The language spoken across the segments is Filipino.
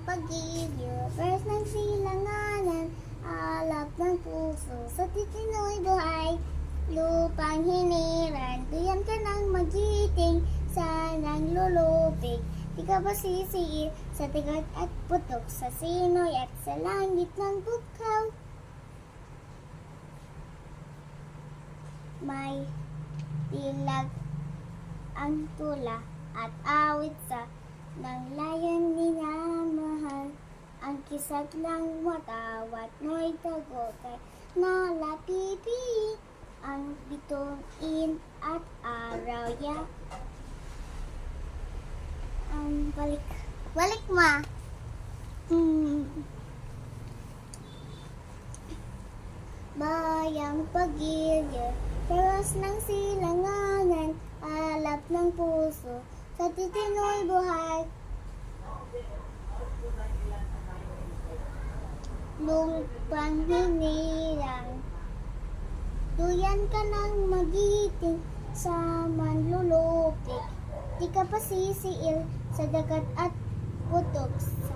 pag-ibig, first ng silanganan, alap ng puso, sa titino'y buhay, lupang hiniran, duyan ka ng magiting, sanang lulupig, di ka ba sisiil, sa tigat at putok, sa sinoy at sa langit ng bukaw. May tilag ang tula at awit sa ng layan minamahal, ang kisat lang matawat mo'y tagokay, nalapipi ang bituin at araw ya. Balik ma. Bayang pag-ibig, peros ng silanganan, alap ng puso, sa titino'y buhay, lupang hinirang, duyan ka ng magiting, sa manlulupig, di ka pa sisiil, sa dagat at putok, sa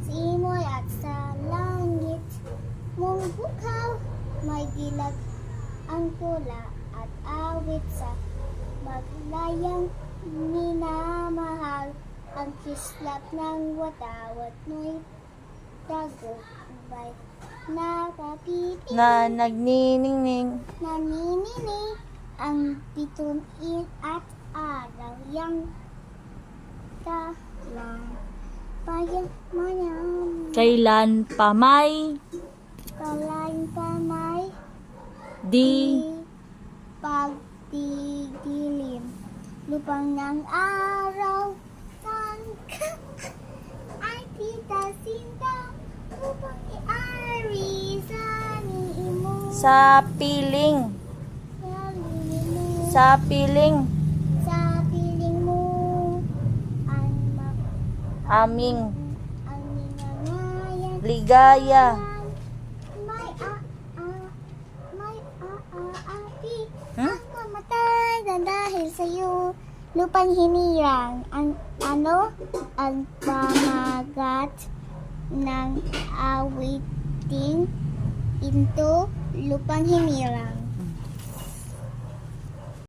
simoy at sa langit mong bukaw. May dilag ang tula at awit sa maglayang minamahal, ang kislap ng watawat mo'y tagumpay, nakapipi Na nagniningning. nanininig ang bituin at araw yang kalang payang mayam Kailan pa may kalang pamay di pagdidilim, lupang ng araw, sangka ay tita sinta, upang iari sa niimo, sa piling. Sa piling. sa piling mo, Aming ang ninangayan, ligaya. Api, Hmm? ang mamatay na dahil sa'yo, lupang hinirang, ang pamagat ng awiting into lupang hinirang.